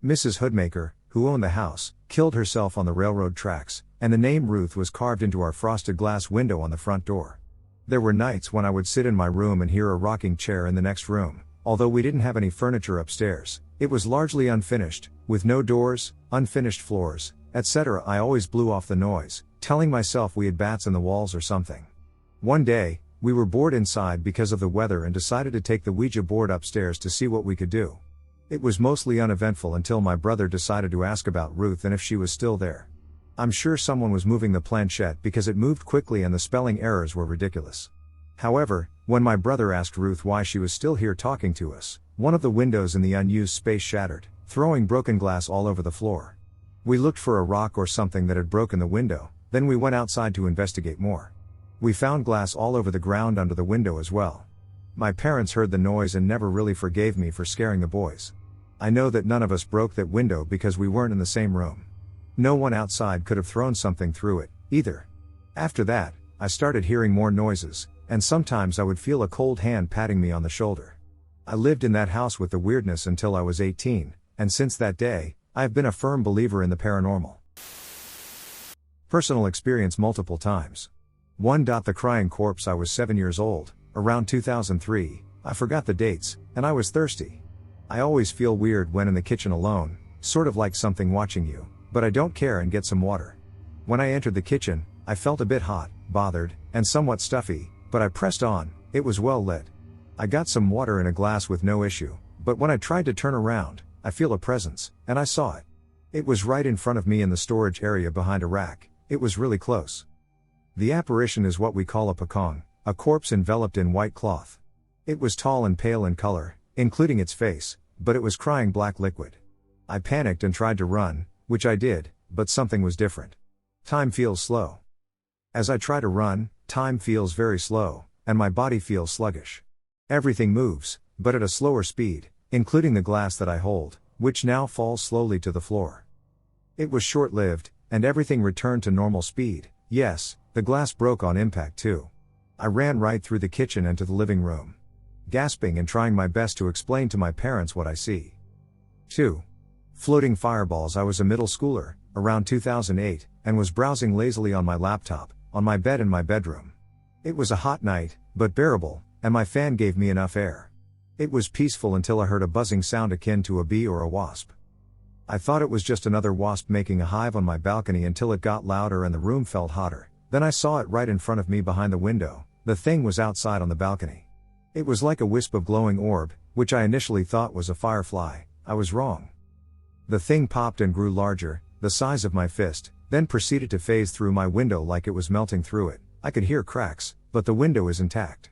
Mrs. Hoodmaker, who owned the house, killed herself on the railroad tracks, and the name Ruth was carved into our frosted glass window on the front door. There were nights when I would sit in my room and hear a rocking chair in the next room. Although we didn't have any furniture upstairs, it was largely unfinished, with no doors, unfinished floors, etc. I always blew off the noise, telling myself we had bats in the walls or something. One day, we were bored inside because of the weather and decided to take the Ouija board upstairs to see what we could do. It was mostly uneventful until my brother decided to ask about Ruth and if she was still there. I'm sure someone was moving the planchette because it moved quickly and the spelling errors were ridiculous. However, when my brother asked Ruth why she was still here talking to us, one of the windows in the unused space shattered, throwing broken glass all over the floor. We looked for a rock or something that had broken the window, then we went outside to investigate more. We found glass all over the ground under the window as well. My parents heard the noise and never really forgave me for scaring the boys. I know that none of us broke that window because we weren't in the same room. No one outside could have thrown something through it, either. After that, I started hearing more noises, and sometimes I would feel a cold hand patting me on the shoulder. I lived in that house with the weirdness until I was 18, and since that day, I have been a firm believer in the paranormal. Personal experience multiple times. 1. The crying corpse. I was 7 years old, around 2003, I forgot the dates, and I was thirsty. I always feel weird when in the kitchen alone, sort of like something watching you, but I don't care and get some water. When I entered the kitchen, I felt a bit hot, bothered, and somewhat stuffy, but I pressed on, it was well lit. I got some water in a glass with no issue, but when I tried to turn around, I feel a presence, and I saw it. It was right in front of me in the storage area behind a rack, it was really close. The apparition is what we call a pocong, a corpse enveloped in white cloth. It was tall and pale in color, including its face, but it was crying black liquid. I panicked and tried to run, which I did, but something was different. Time feels slow. As I try to run, time feels very slow, and my body feels sluggish. Everything moves, but at a slower speed, including the glass that I hold, which now falls slowly to the floor. It was short-lived, and everything returned to normal speed. Yes, the glass broke on impact too. I ran right through the kitchen and to the living room, gasping and trying my best to explain to my parents what I see. 2. Floating fireballs. I was a middle schooler, around 2008, and was browsing lazily on my laptop, on my bed in my bedroom. It was a hot night, but bearable, and my fan gave me enough air. It was peaceful until I heard a buzzing sound akin to a bee or a wasp. I thought it was just another wasp making a hive on my balcony until it got louder and the room felt hotter. Then I saw it right in front of me behind the window. The thing was outside on the balcony. It was like a wisp of glowing orb, which I initially thought was a firefly. I was wrong. The thing popped and grew larger, the size of my fist, then proceeded to phase through my window like it was melting through it. I could hear cracks, but the window is intact.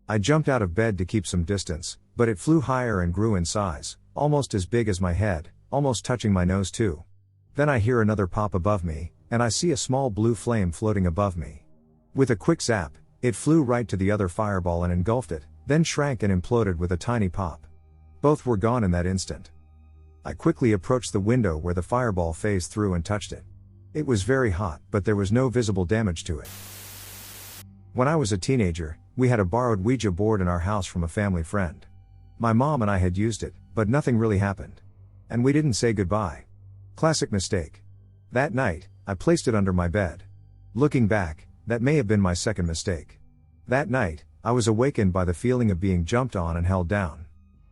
I jumped out of bed to keep some distance, but it flew higher and grew in size, almost as big as my head, almost touching my nose too. Then I hear another pop above me, and I see a small blue flame floating above me. With a quick zap, it flew right to the other fireball and engulfed it, then shrank and imploded with a tiny pop. Both were gone in that instant. I quickly approached the window where the fireball phased through and touched it. It was very hot, but there was no visible damage to it. When I was a teenager, we had a borrowed Ouija board in our house from a family friend. My mom and I had used it, but nothing really happened. And we didn't say goodbye. Classic mistake. That night, I placed it under my bed. Looking back, that may have been my second mistake. That night, I was awakened by the feeling of being jumped on and held down.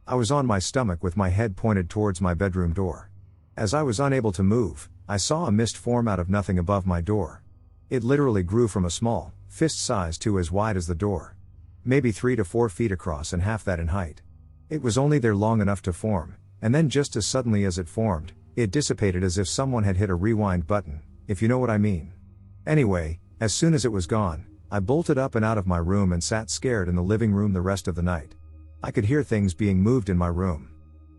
I was on my stomach with my head pointed towards my bedroom door. As I was unable to move, I saw a mist form out of nothing above my door. It literally grew from a small, fist size to as wide as the door. Maybe 3 to 4 feet across and half that in height. It was only there long enough to form, and then just as suddenly as it formed, it dissipated as if someone had hit a rewind button, if you know what I mean. Anyway, as soon as it was gone, I bolted up and out of my room and sat scared in the living room the rest of the night. I could hear things being moved in my room.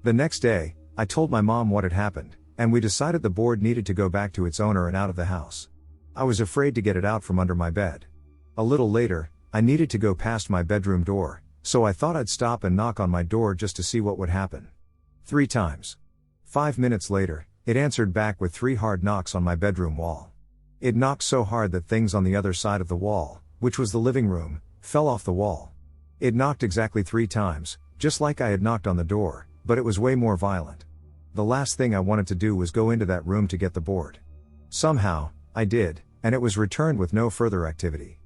The next day, I told my mom what had happened, and we decided the board needed to go back to its owner and out of the house. I was afraid to get it out from under my bed. A little later, I needed to go past my bedroom door, so I thought I'd stop and knock on my door just to see what would happen. 3 times. 5 minutes later, it answered back with 3 hard knocks on my bedroom wall. It knocked so hard that things on the other side of the wall, which was the living room, fell off the wall. It knocked exactly 3 times, just like I had knocked on the door, but it was way more violent. The last thing I wanted to do was go into that room to get the board. Somehow, I did, and it was returned with no further activity.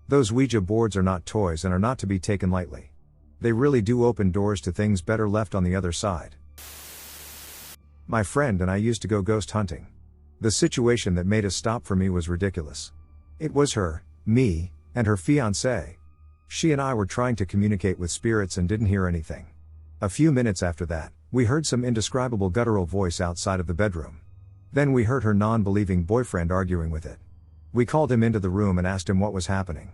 Those Ouija boards are not toys and are not to be taken lightly. They really do open doors to things better left on the other side. My friend and I used to go ghost hunting. The situation that made us stop for me was ridiculous. It was her, me, and her fiancé. She and I were trying to communicate with spirits and didn't hear anything. A few minutes after that, we heard some indescribable guttural voice outside of the bedroom. Then we heard her non-believing boyfriend arguing with it. We called him into the room and asked him what was happening.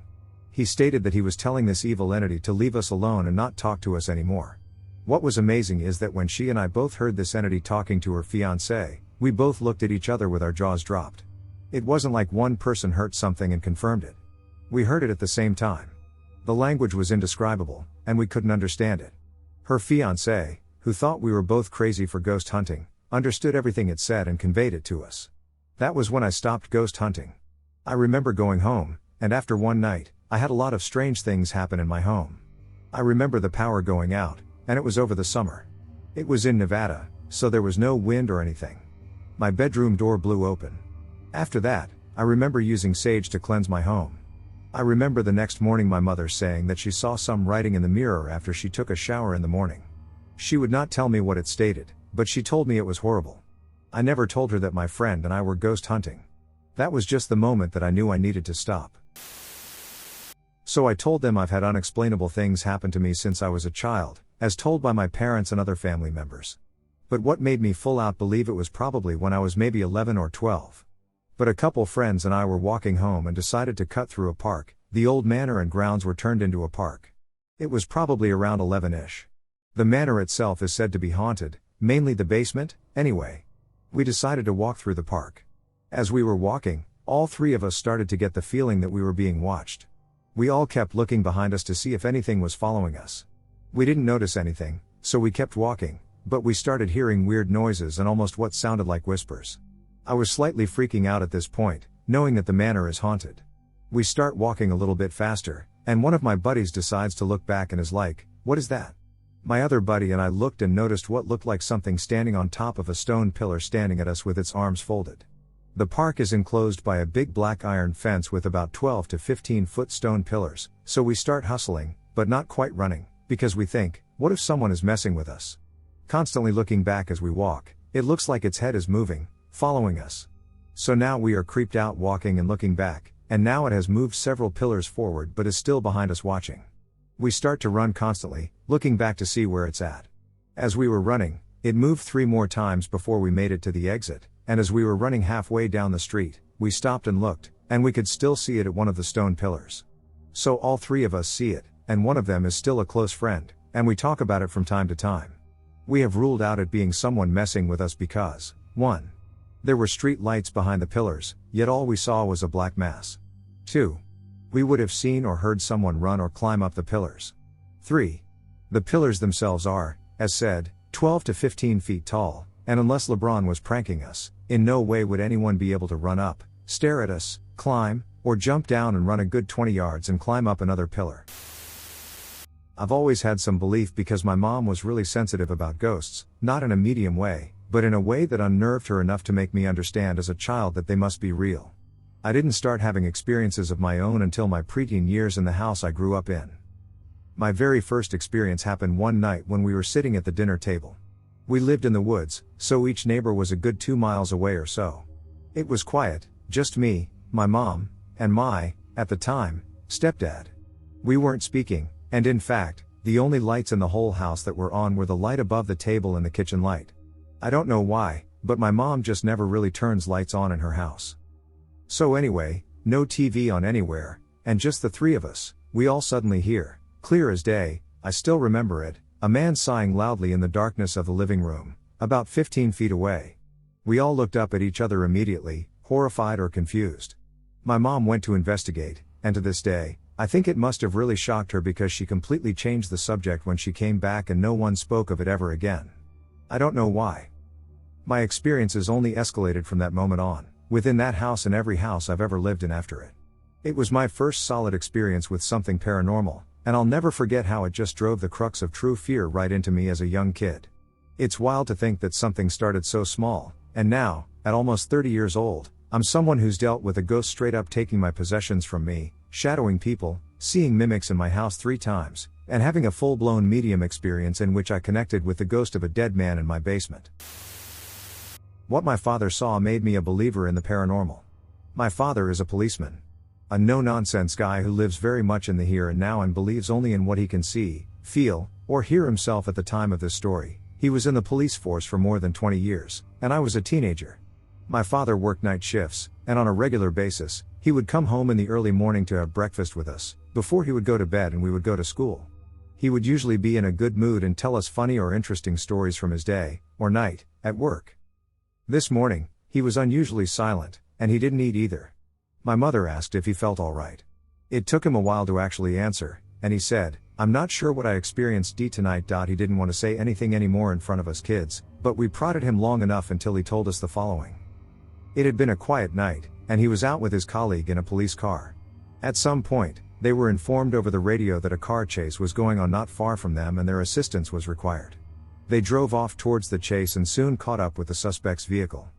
He stated that he was telling this evil entity to leave us alone and not talk to us anymore. What was amazing is that when she and I both heard this entity talking to her fiancé, we both looked at each other with our jaws dropped. It wasn't like one person heard something and confirmed it. We heard it at the same time. The language was indescribable, and we couldn't understand it. Her fiancé, who thought we were both crazy for ghost hunting, understood everything it said and conveyed it to us. That was when I stopped ghost hunting. I remember going home, and after one night, I had a lot of strange things happen in my home. I remember the power going out, and it was over the summer. It was in Nevada, so there was no wind or anything. My bedroom door blew open. After that, I remember using sage to cleanse my home. I remember the next morning my mother saying that she saw some writing in the mirror after she took a shower in the morning. She would not tell me what it stated, but she told me it was horrible. I never told her that my friend and I were ghost hunting. That was just the moment that I knew I needed to stop. So I told them I've had unexplainable things happen to me since I was a child, as told by my parents and other family members. But what made me full out believe it was probably when I was maybe 11 or 12. But a couple friends and I were walking home and decided to cut through a park. The old manor and grounds were turned into a park. It was probably around 11-ish. The manor itself is said to be haunted, mainly the basement, anyway. We decided to walk through the park. As we were walking, all 3 of us started to get the feeling that we were being watched. We all kept looking behind us to see if anything was following us. We didn't notice anything, so we kept walking, but we started hearing weird noises and almost what sounded like whispers. I was slightly freaking out at this point, knowing that the manor is haunted. We start walking a little bit faster, and one of my buddies decides to look back and is like, "What is that?" My other buddy and I looked and noticed what looked like something standing on top of a stone pillar standing at us with its arms folded. The park is enclosed by a big black iron fence with about 12 to 15 foot stone pillars, so we start hustling, but not quite running, because we think, what if someone is messing with us? Constantly looking back as we walk, it looks like its head is moving, following us. So now we are creeped out walking and looking back, and now it has moved several pillars forward but is still behind us watching. We start to run constantly, looking back to see where it's at. As we were running, it moved 3 more times before we made it to the exit, and as we were running halfway down the street, we stopped and looked, and we could still see it at one of the stone pillars. So all 3 of us see it, and one of them is still a close friend, and we talk about it from time to time. We have ruled out it being someone messing with us because, 1. There were street lights behind the pillars, yet all we saw was a black mass. 2. We would have seen or heard someone run or climb up the pillars. 3. The pillars themselves are, as said, 12 to 15 feet tall, and unless LeBron was pranking us, in no way would anyone be able to run up, stare at us, climb, or jump down and run a good 20 yards and climb up another pillar. I've always had some belief because my mom was really sensitive about ghosts, not in a medium way, but in a way that unnerved her enough to make me understand as a child that they must be real. I didn't start having experiences of my own until my preteen years in the house I grew up in. My very first experience happened one night when we were sitting at the dinner table. We lived in the woods, so each neighbor was a good 2 miles away or so. It was quiet, just me, my mom, and my, at the time, stepdad. We weren't speaking, and in fact, the only lights in the whole house that were on were the light above the table and the kitchen light. I don't know why, but my mom just never really turns lights on in her house. So anyway, no TV on anywhere, and just the three of us. We all suddenly hear, clear as day, I still remember it, a man sighing loudly in the darkness of the living room, about 15 feet away. We all looked up at each other immediately, horrified or confused. My mom went to investigate, and to this day, I think it must have really shocked her because she completely changed the subject when she came back and no one spoke of it ever again. I don't know why. My experiences only escalated from that moment on, within that house and every house I've ever lived in after it. It was my first solid experience with something paranormal, and I'll never forget how it just drove the crux of true fear right into me as a young kid. It's wild to think that something started so small, and now, at almost 30 years old, I'm someone who's dealt with a ghost straight up taking my possessions from me, shadowing people, seeing mimics in my house 3 times, and having a full-blown medium experience in which I connected with the ghost of a dead man in my basement. What my father saw made me a believer in the paranormal. My father is a policeman. A no-nonsense guy who lives very much in the here and now and believes only in what he can see, feel, or hear himself. At the time of this story, he was in the police force for more than 20 years, and I was a teenager. My father worked night shifts, and on a regular basis, he would come home in the early morning to have breakfast with us, before he would go to bed and we would go to school. He would usually be in a good mood and tell us funny or interesting stories from his day, or night, at work. This morning, he was unusually silent, and he didn't eat either. My mother asked if he felt all right. It took him a while to actually answer, and he said, "I'm not sure what I experienced tonight." He didn't want to say anything anymore in front of us kids, but we prodded him long enough until he told us the following. It had been a quiet night, and he was out with his colleague in a police car. At some point, they were informed over the radio that a car chase was going on not far from them and their assistance was required. They drove off towards the chase and soon caught up with the suspect's vehicle.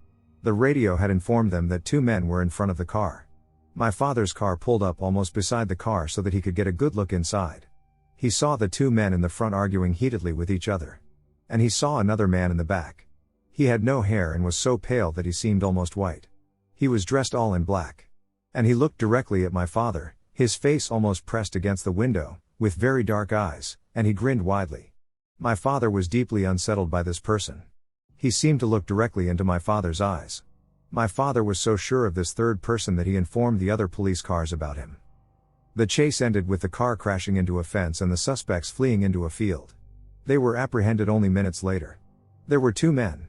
The radio had informed them that 2 men were in front of the car. My father's car pulled up almost beside the car so that he could get a good look inside. He saw the 2 men in the front arguing heatedly with each other. And he saw another man in the back. He had no hair and was so pale that he seemed almost white. He was dressed all in black. And he looked directly at my father, his face almost pressed against the window, with very dark eyes, and he grinned widely. My father was deeply unsettled by this person. He seemed to look directly into my father's eyes. My father was so sure of this third person that he informed the other police cars about him. The chase ended with the car crashing into a fence and the suspects fleeing into a field. They were apprehended only minutes later. There were 2 men.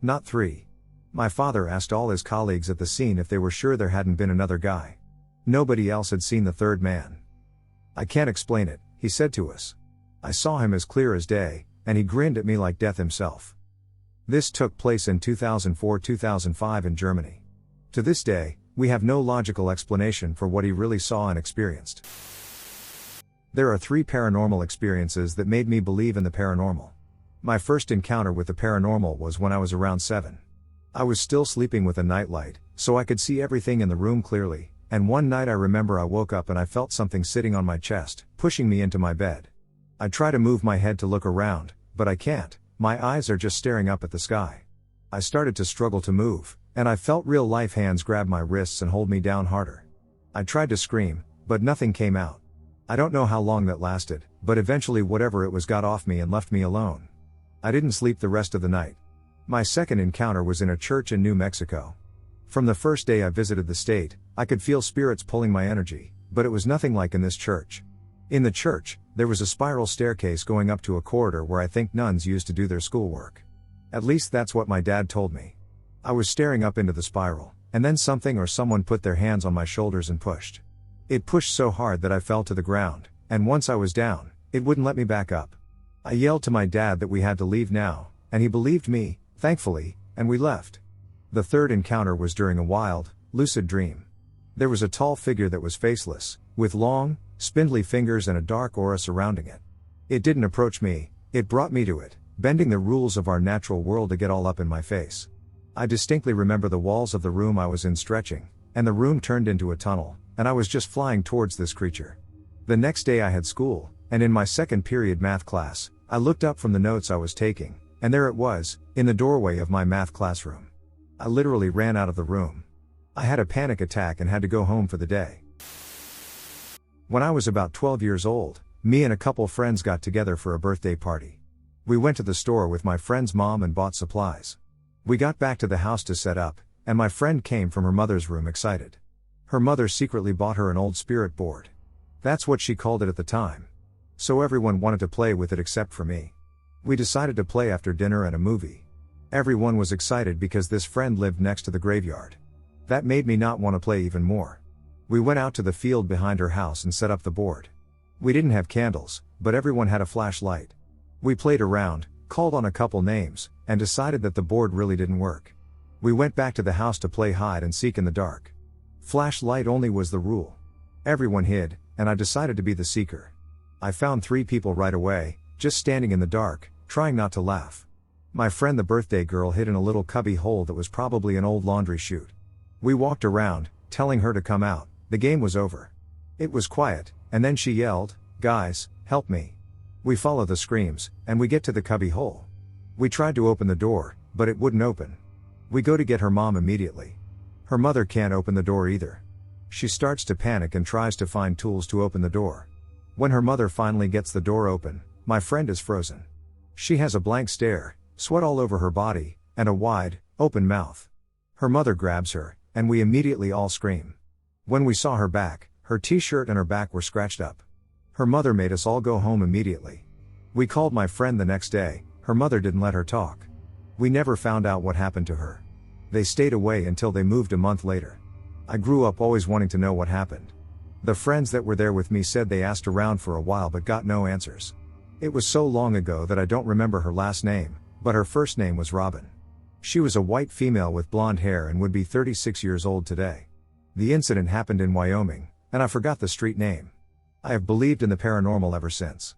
Not 3. My father asked all his colleagues at the scene if they were sure there hadn't been another guy. Nobody else had seen the third man. "I can't explain it," he said to us. "I saw him as clear as day, and he grinned at me like death himself." This took place in 2004-2005 in Germany. To this day, we have no logical explanation for what he really saw and experienced. There are 3 paranormal experiences that made me believe in the paranormal. My first encounter with the paranormal was when I was around 7. I was still sleeping with a nightlight, so I could see everything in the room clearly, and one night I remember I woke up and I felt something sitting on my chest, pushing me into my bed. I try to move my head to look around, but I can't. My eyes are just staring up at the sky. I started to struggle to move, and I felt real-life hands grab my wrists and hold me down harder. I tried to scream, but nothing came out. I don't know how long that lasted, but eventually whatever it was got off me and left me alone. I didn't sleep the rest of the night. My second encounter was in a church in New Mexico. From the first day I visited the state, I could feel spirits pulling my energy, but it was nothing like in this church. In the church, there was a spiral staircase going up to a corridor where I think nuns used to do their schoolwork. At least that's what my dad told me. I was staring up into the spiral, and then something or someone put their hands on my shoulders and pushed. It pushed so hard that I fell to the ground, and once I was down, it wouldn't let me back up. I yelled to my dad that we had to leave now, and he believed me, thankfully, and we left. The third encounter was during a wild, lucid dream. There was a tall figure that was faceless, with long, spindly fingers and a dark aura surrounding it. It didn't approach me, it brought me to it, bending the rules of our natural world to get all up in my face. I distinctly remember the walls of the room I was in stretching, and the room turned into a tunnel, and I was just flying towards this creature. The next day I had school, and in my second period math class, I looked up from the notes I was taking, and there it was, in the doorway of my math classroom. I literally ran out of the room. I had a panic attack and had to go home for the day. When I was about 12 years old, me and a couple friends got together for a birthday party. We went to the store with my friend's mom and bought supplies. We got back to the house to set up, and my friend came from her mother's room excited. Her mother secretly bought her an old spirit board. That's what she called it at the time. So everyone wanted to play with it except for me. We decided to play after dinner and a movie. Everyone was excited because this friend lived next to the graveyard. That made me not want to play even more. We went out to the field behind her house and set up the board. We didn't have candles, but everyone had a flashlight. We played around, called on a couple names, and decided that the board really didn't work. We went back to the house to play hide and seek in the dark. Flashlight only was the rule. Everyone hid, and I decided to be the seeker. I found 3 people right away, just standing in the dark, trying not to laugh. My friend the birthday girl hid in a little cubby hole that was probably an old laundry chute. We walked around, telling her to come out. The game was over. It was quiet, and then she yelled, "Guys, help me." We follow the screams, and we get to the cubby hole. We tried to open the door, but it wouldn't open. We go to get her mom immediately. Her mother can't open the door either. She starts to panic and tries to find tools to open the door. When her mother finally gets the door open, my friend is frozen. She has a blank stare, sweat all over her body, and a wide, open mouth. Her mother grabs her, and we immediately all scream. When we saw her back, her t-shirt and her back were scratched up. Her mother made us all go home immediately. We called my friend the next day. Her mother didn't let her talk. We never found out what happened to her. They stayed away until they moved a month later. I grew up always wanting to know what happened. The friends that were there with me said they asked around for a while but got no answers. It was so long ago that I don't remember her last name, but her first name was Robin. She was a white female with blonde hair and would be 36 years old today. The incident happened in Wyoming, and I forgot the street name. I have believed in the paranormal ever since.